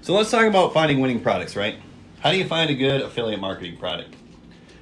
So let's talk about finding winning products, right? How do you find a good affiliate marketing product?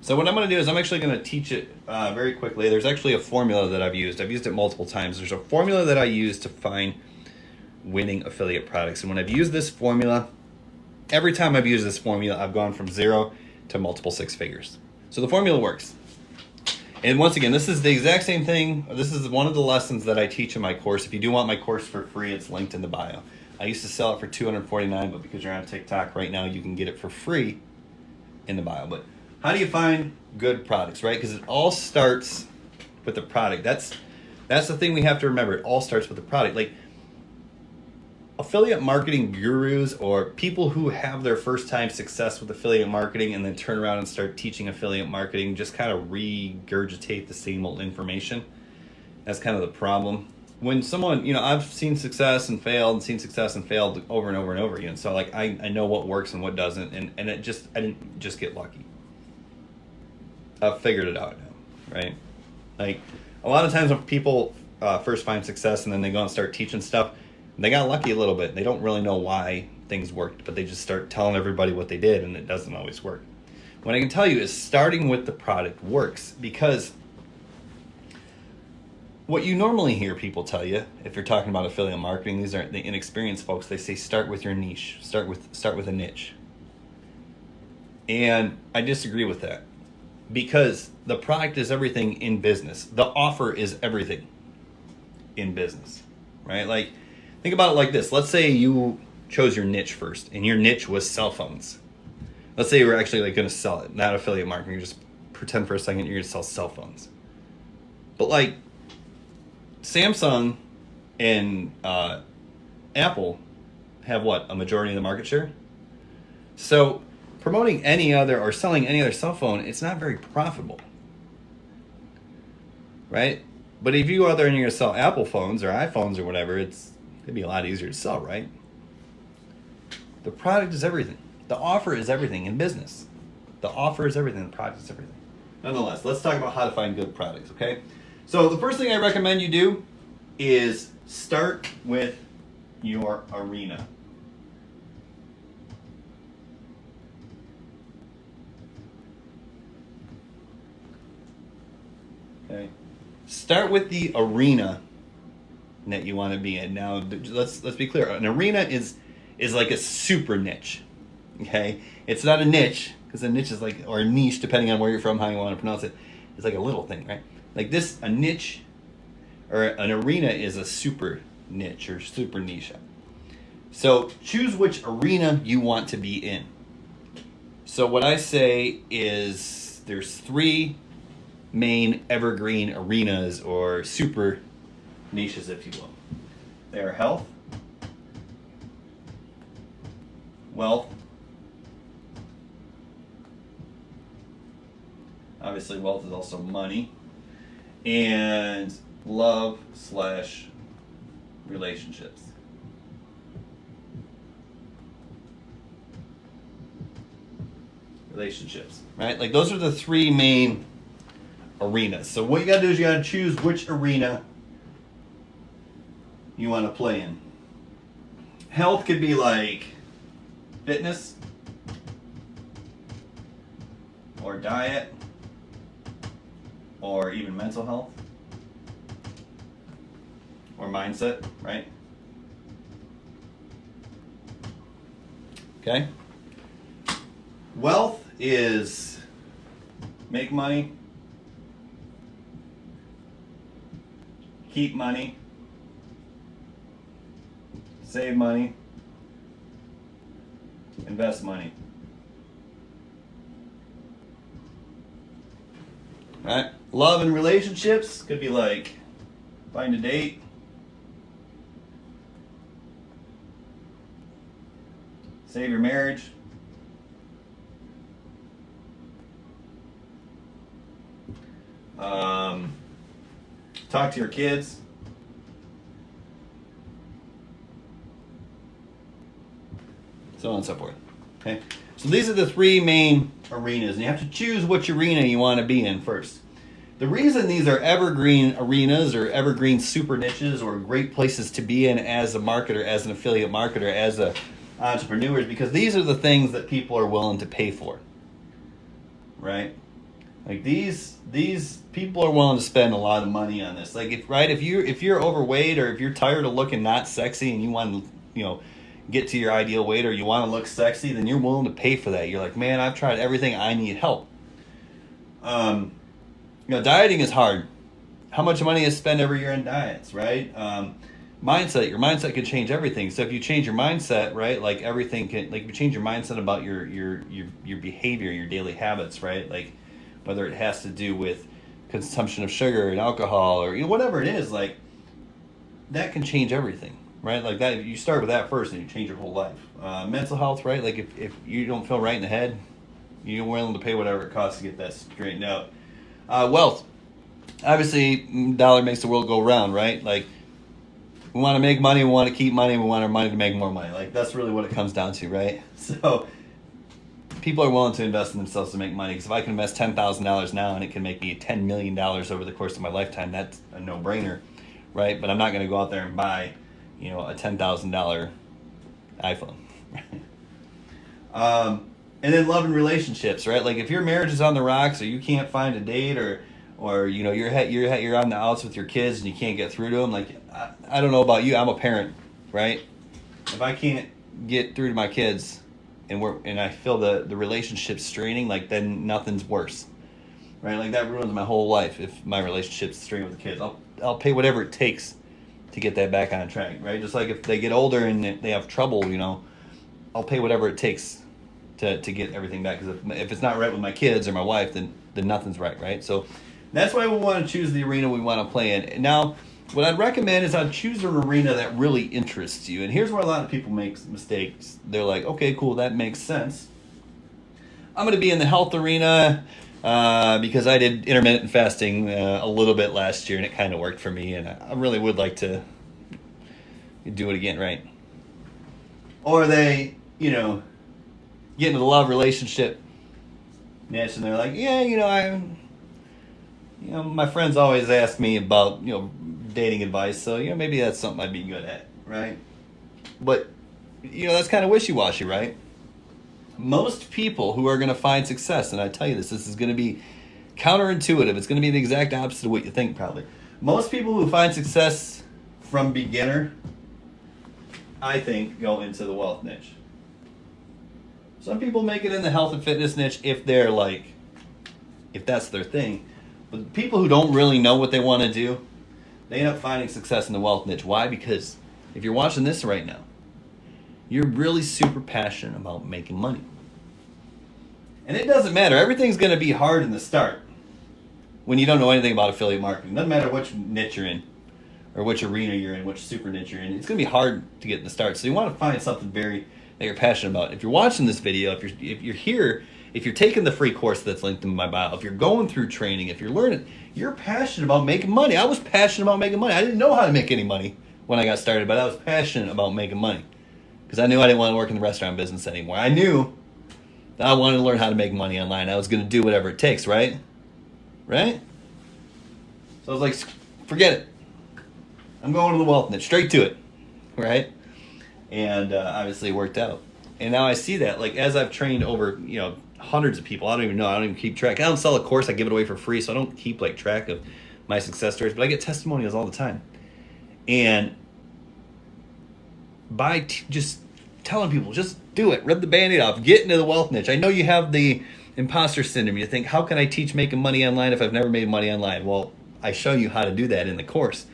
So what I'm going to do is I'm actually going to teach it very quickly. There's actually a formula that I've used. I've used it multiple times. There's a formula that I use to find winning affiliate products. And when I've used this formula, every time I've used this formula, I've gone from 0 to multiple 6 figures. So the formula works. And once again, this is the exact same thing. This is one of the lessons that I teach in my course. If you do want my course for free, it's linked in the bio. I used to sell it for $249, but because you're on TikTok right now, you can get it for free in the bio. But how do you find good products, right? Because it all starts with the product. That's the thing we have to remember. It all starts with the product. Like affiliate marketing gurus or people who have their first time success with affiliate marketing and then turn around and start teaching affiliate marketing just kind of regurgitate the same old information. That's kind of the problem. When someone, I've seen success and failed and seen success and failed over and over and over again. So like I know what works and what doesn't, and I didn't just get lucky. I've figured it out now, right? Like a lot of times when people first find success and then they go and start teaching stuff, they got lucky a little bit. They don't really know why things worked, but they just start telling everybody what they did, and it doesn't always work. What I can tell you is starting with the product works, because what you normally hear people tell you, if you're talking about affiliate marketing, these are the inexperienced folks, they say start with your niche, start with a niche. And I disagree with that, because the product is everything in business. The offer is everything in business, right? Like, think about it like this. Let's say you chose your niche first, and your niche was cell phones. Let's say you were actually going to sell it, not affiliate marketing. You just pretend for a second you're going to sell cell phones. But like Samsung and Apple have what? A majority of the market share? So promoting any other or selling any other cell phone, it's not very profitable, right? But if you go out there and you're going to sell Apple phones or iPhones or whatever, it'd be a lot easier to sell, right? The product is everything. The offer is everything in business. The offer is everything. The product is everything. Nonetheless, let's talk about how to find good products, okay? So the first thing I recommend you do is start with your arena. Okay. Start with the arena that you want to be in. Now, let's be clear. An arena is like a super niche. Okay, it's not a niche, because a niche is like, or a niche, depending on where you're from, how you want to pronounce it. It's like a little thing, right? Like this, a niche or an arena is a super niche or super niche. So choose which arena you want to be in. So what I say is there's 3 main evergreen arenas or super niches, if you will. They are health, wealth, obviously wealth is also money, and love/relationships. Relationships, right? Like those are the 3 main arenas. So what you got to do is you got to choose which arena you want to play in. Health could be like fitness or diet or even mental health or mindset, right? Okay. Wealth is make money, keep money, save money, invest money. Right? Love and relationships could be like find a date, save your marriage, talk to your kids, so on and so forth. Okay, so these are the 3 main arenas, and you have to choose which arena you want to be in first. The reason these are evergreen arenas or evergreen super niches or great places to be in as a marketer, as an affiliate marketer, as a entrepreneurs, because these are the things that people are willing to pay for, right? Like these people are willing to spend a lot of money on this. Like if you're overweight, or if you're tired of looking not sexy and you want to, get to your ideal weight, or you want to look sexy, then you're willing to pay for that. You're like, man, I've tried everything, I need help. Dieting is hard. How much money is spent every year on diets, right? Mindset. Your mindset can change everything. So if you change your mindset, right, like everything can. Like if you change your mindset about your behavior, your daily habits, right, like whether it has to do with consumption of sugar and alcohol, or whatever it is, like that can change everything, right? Like that, you start with that first, and you change your whole life. Mental health, right? Like if you don't feel right in the head, you're willing to pay whatever it costs to get that straightened out. Wealth. Obviously, dollar makes the world go round, right? Like, we want to make money, we want to keep money, we want our money to make more money. Like, that's really what it comes down to, right? So, people are willing to invest in themselves to make money. Because if I can invest $10,000 now and it can make me $10 million over the course of my lifetime, that's a no-brainer, right? But I'm not going to go out there and buy, a $10,000 iPhone. And then love and relationships, right? Like if your marriage is on the rocks, or you can't find a date, or you're on the outs with your kids and you can't get through to them. Like I don't know about you, I'm a parent, right? If I can't get through to my kids, and I feel the relationship straining, like then nothing's worse, right? Like that ruins my whole life if my relationship's straining with the kids. I'll pay whatever it takes to get that back on track, right? Just like if they get older and they have trouble, I'll pay whatever it takes to get everything back. Because if it's not right with my kids or my wife, then nothing's right? So that's why we want to choose the arena we want to play in. Now, what I'd recommend is I'd choose an arena that really interests you. And here's where a lot of people make mistakes. They're like, okay, cool, that makes sense. I'm going to be in the health arena because I did intermittent fasting a little bit last year, and it kind of worked for me. And I really would like to do it again, right? Or they, get into the love relationship niche, and they're like, yeah, my friends always ask me about, dating advice, so, maybe that's something I'd be good at, right? But, that's kind of wishy-washy, right? Most people who are going to find success, and I tell you this is going to be counterintuitive. It's going to be the exact opposite of what you think, probably. Most people who find success from beginner, I think, go into the wealth niche. Some people make it in the health and fitness niche if that's their thing. But people who don't really know what they want to do, they end up finding success in the wealth niche. Why? Because if you're watching this right now, you're really super passionate about making money. And it doesn't matter. Everything's going to be hard in the start when you don't know anything about affiliate marketing. It doesn't matter which niche you're in, or which arena you're in, which super niche you're in. It's going to be hard to get in the start. So you want to find something that you're passionate about. If you're watching this video, if you're here, if you're taking the free course that's linked in my bio, if you're going through training, if you're learning, you're passionate about making money. I was passionate about making money. I didn't know how to make any money when I got started, but I was passionate about making money because I knew I didn't want to work in the restaurant business anymore. I knew that I wanted to learn how to make money online. I was going to do whatever it takes, right? Right? So I was like, forget it. I'm going to the wealth niche, straight to it, right? And obviously it worked out. And now I see that, like, as I've trained over, hundreds of people. I don't even know. I don't even keep track. I don't sell a course. I give it away for free, so I don't keep track of my success stories. But I get testimonials all the time. And by just telling people, just do it. Rip the Band-Aid off. Get into the wealth niche. I know you have the imposter syndrome. You think, how can I teach making money online if I've never made money online? Well, I show you how to do that in the course.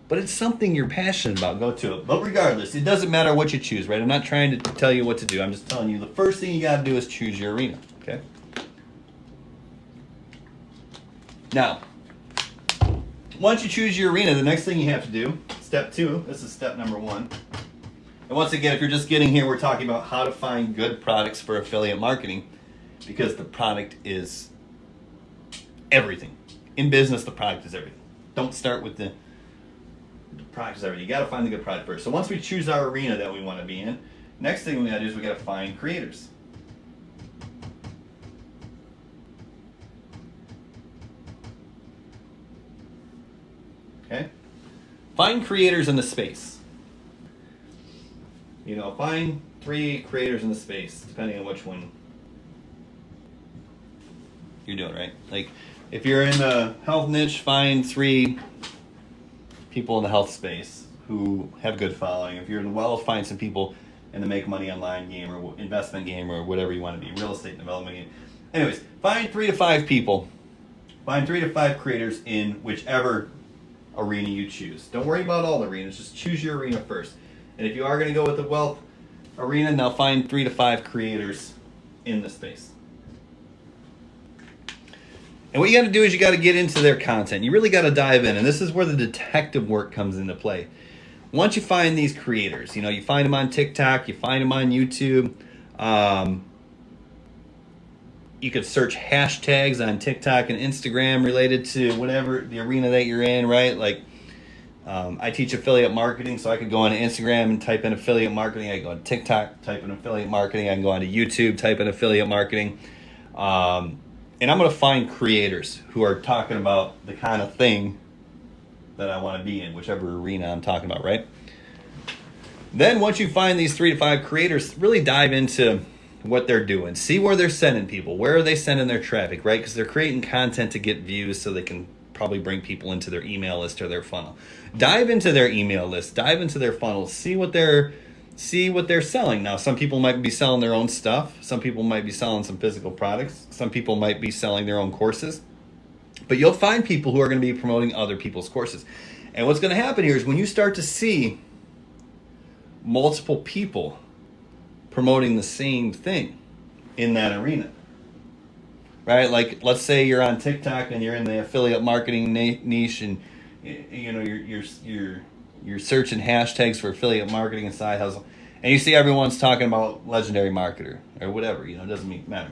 But it's something you're passionate about. Go to it. But regardless, it doesn't matter what you choose, right? I'm not trying to tell you what to do. I'm just telling you the first thing you got to do is choose your arena, okay? Now, once you choose your arena, the next thing you have to do, step 2, this is step number 1. And once again, if you're just getting here, we're talking about how to find good products for affiliate marketing, because the product is everything. In business, the product is everything. Don't start with the product is everything. You got to find the good product first. So once we choose our arena that we want to be in, next thing we got to do is we got to find creators. Okay? Find creators in the space. You know, find 3 creators in the space, depending on which one you're doing, right? Like, if you're in the health niche, find 3 people in the health space who have a good following. If you're in the wealth, find some people in the make money online game or investment game or whatever you want to be, real estate development game. Anyways, find 3 to 5 people. Find 3 to 5 creators in whichever arena you choose. Don't worry about all the arenas, just choose your arena first. And if you are going to go with the wealth arena, now find 3 to 5 creators in the space. And what you got to do is you got to get into their content. You really got to dive in, and this is where the detective work comes into play. Once you find these creators, you know, you find them on TikTok, you find them on YouTube. You could search hashtags on TikTok and Instagram related to whatever the arena that you're in, right? Like, I teach affiliate marketing, so I could go on Instagram and type in affiliate marketing. I can go on TikTok, type in affiliate marketing. I can go on to YouTube, type in affiliate marketing. And I'm going to find creators who are talking about the kind of thing that I want to be in, whichever arena I'm talking about, right? Then once you find these 3 to 5 creators, really dive into what they're doing. See where they're sending people. Where are they sending their traffic, right? Because they're creating content to get views so they can probably bring people into their email list or their funnel. Dive into their email list. Dive into their funnel. See what they're selling. Now, some people might be selling their own stuff. Some people might be selling some physical products. Some people might be selling their own courses. But you'll find people who are going to be promoting other people's courses. And what's going to happen here is when you start to see multiple people promoting the same thing in that arena, right? Like, let's say you're on TikTok and you're in the affiliate marketing niche, and you know you're searching hashtags for affiliate marketing and side hustle, and you see everyone's talking about Legendary Marketer or whatever, you know, it doesn't matter.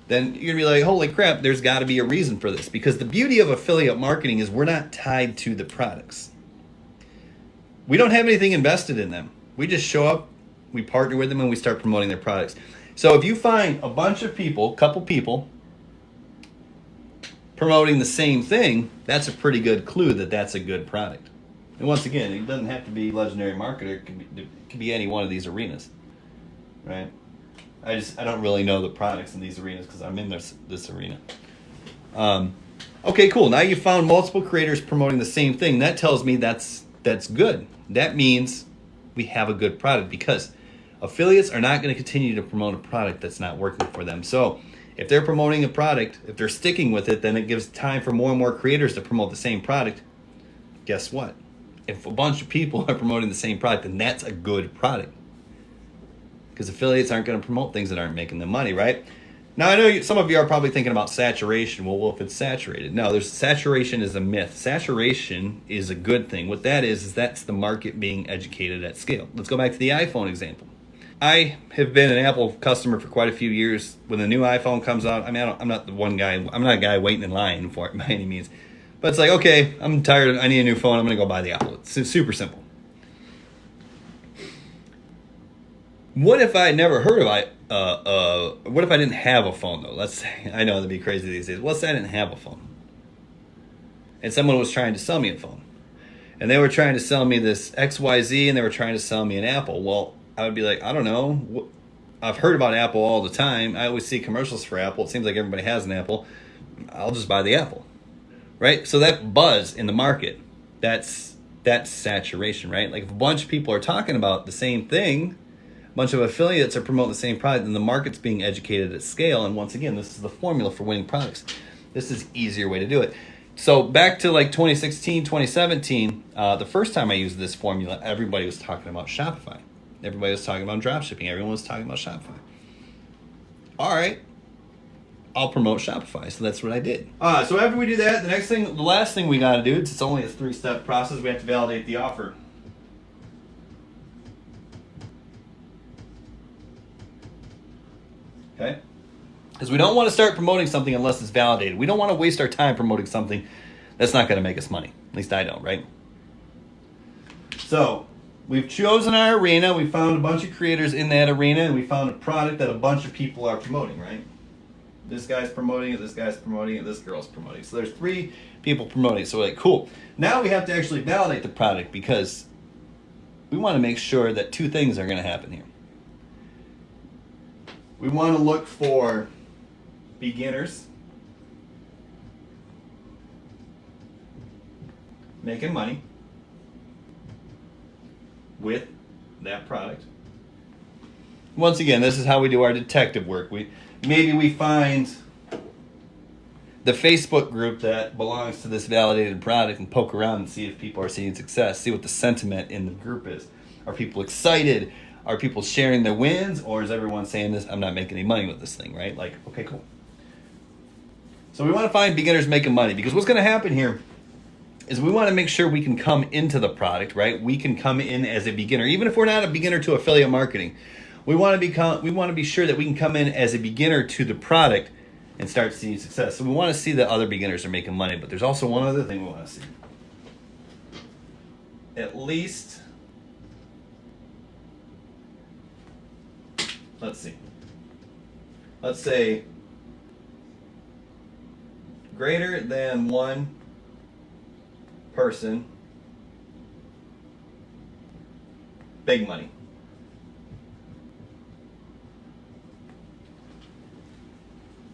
Then you're gonna be like, holy crap, there's got to be a reason for this, because the beauty of affiliate marketing is we're not tied to the products. We don't have anything invested in them. We just show up, we partner with them, and we start promoting their products. So if you find a bunch of people, couple people, promoting the same thing, that's a pretty good clue that that's a good product. And once again, it doesn't have to be Legendary Marketer. It could be any one of these arenas, right? I don't really know the products in these arenas because I'm in this arena. Okay, cool. Now you found multiple creators promoting the same thing. That tells me that's good. That means we have a good product, because affiliates are not going to continue to promote a product that's not working for them. So if they're promoting a product, if they're sticking with it, then it gives time for more and more creators to promote the same product. Guess what? If a bunch of people are promoting the same product, then that's a good product. Because affiliates aren't going to promote things that aren't making them money, right? Now, I know some of you are probably thinking about saturation. Well, if it's saturated. No, saturation is a myth. Saturation is a good thing. What that is that's the market being educated at scale. Let's go back to the iPhone example. I have been an Apple customer for quite a few years. When the new iPhone comes out, I mean, I'm not the one guy. I'm not a guy waiting in line for it by any means. But it's like, okay, I'm tired. I need a new phone. I'm going to go buy the Apple. It's super simple. What if I never heard of what if I didn't have a phone, though? Let's say, I know that'd be crazy these days. Let's say I didn't have a phone, and someone was trying to sell me a phone, and they were trying to sell me this XYZ, and they were trying to sell me an Apple. Well, I would be like, I don't know. I've heard about Apple all the time. I always see commercials for Apple. It seems like everybody has an Apple. I'll just buy the Apple, right? So that buzz in the market, that's saturation, right? Like if a bunch of people are talking about the same thing, a bunch of affiliates are promoting the same product, and the market's being educated at scale. And once again, this is the formula for winning products. This is an easier way to do it. So back to like 2016, 2017, the first time I used this formula, everybody was talking about Shopify. Everybody was talking about dropshipping. Everyone was talking about Shopify. All right, I'll promote Shopify. So that's what I did. So after we do that, the last thing we got to do, it's only a 3-step process. We have to validate the offer. Okay? Because we don't want to start promoting something unless it's validated. We don't want to waste our time promoting something that's not going to make us money. At least I don't, right? So we've chosen our arena. We found a bunch of creators in that arena, and we found a product that a bunch of people are promoting, right? This guy's promoting it, this guy's promoting it, this girl's promoting it. So there's 3 people promoting it. So we're like, cool. Now we have to actually validate the product, because we want to make sure that two things are going to happen here. We want to look for beginners making money with that product. Once again, this is how we do our detective work. Maybe we find the Facebook group that belongs to this validated product and poke around and see if people are seeing success, see what the sentiment in the group is. Are people excited? Are people sharing their wins? Or is everyone saying this, I'm not making any money with this thing, right? Like, okay, cool. So we want to find beginners making money, because what's going to happen here is we want to make sure we can come into the product, right? We can come in as a beginner, even if we're not a beginner to affiliate marketing. We want to be sure that we can come in as a beginner to the product and start seeing success. So we want to see that other beginners are making money, but there's also one other thing we want to see. At least, let's say greater than one person, big money.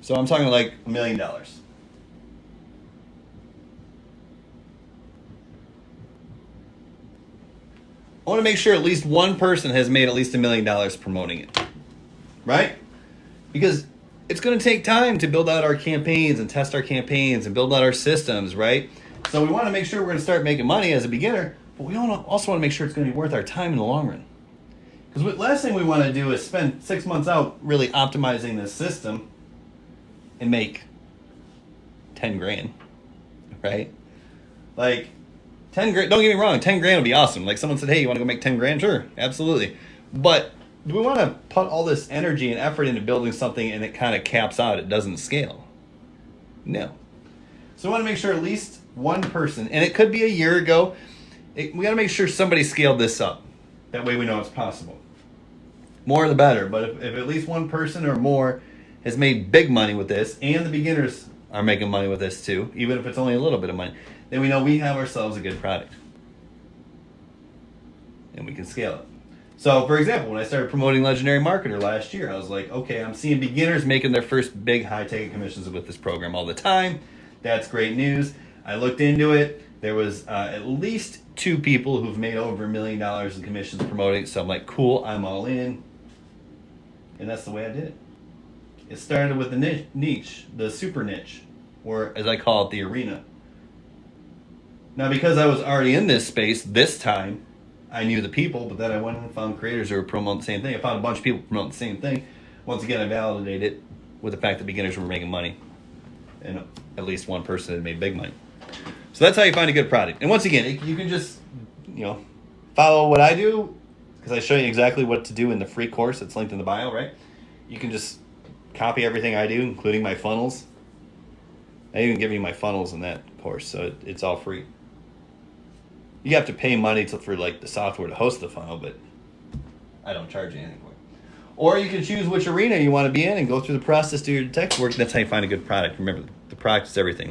So I'm talking like $1 million. I want to make sure at least one person has made at least $1 million promoting it, right? Because it's going to take time to build out our campaigns and test our campaigns and build out our systems, right? So we want to make sure we're going to start making money as a beginner, but we also want to make sure it's going to be worth our time in the long run. Because the last thing we want to do is spend 6 months out really optimizing this system and make 10 grand, right? Like 10 grand, don't get me wrong, 10 grand would be awesome. Like someone said, hey, you want to go make 10 grand? Sure, absolutely. But do we want to put all this energy and effort into building something and it kind of caps out, it doesn't scale? No. So we want to make sure at least one person, and it could be a year ago, we got to make sure somebody scaled this up. That way we know it's possible. More the better, but if at least one person or more has made big money with this, and the beginners are making money with this too, even if it's only a little bit of money, then we know we have ourselves a good product. And we can scale it. So, for example, when I started promoting Legendary Marketer last year, I was like, okay, I'm seeing beginners making their first big high-ticket commissions with this program all the time. That's great news. I looked into it. There was at least 2 people who've made over $1 million in commissions promoting it. So I'm like, cool, I'm all in. And that's the way I did it. It started with the niche, the super niche, or as I call it, the arena. Now, because I was already in this space this time, I knew the people, but then I went and found creators who were promoting the same thing. I found a bunch of people promoting the same thing. Once again, I validated it with the fact that beginners were making money, and at least one person had made big money. So that's how you find a good product. And once again, you can just, follow what I do, because I show you exactly what to do in the free course that's linked in the bio, right? You can just copy everything I do, including my funnels. I even give you my funnels in that course, so it's all free. You have to pay money for like the software to host the funnel, but I don't charge you anything for it. Or you can choose which arena you want to be in and go through the process, do your detective work. That's how you find a good product. Remember, the product is everything.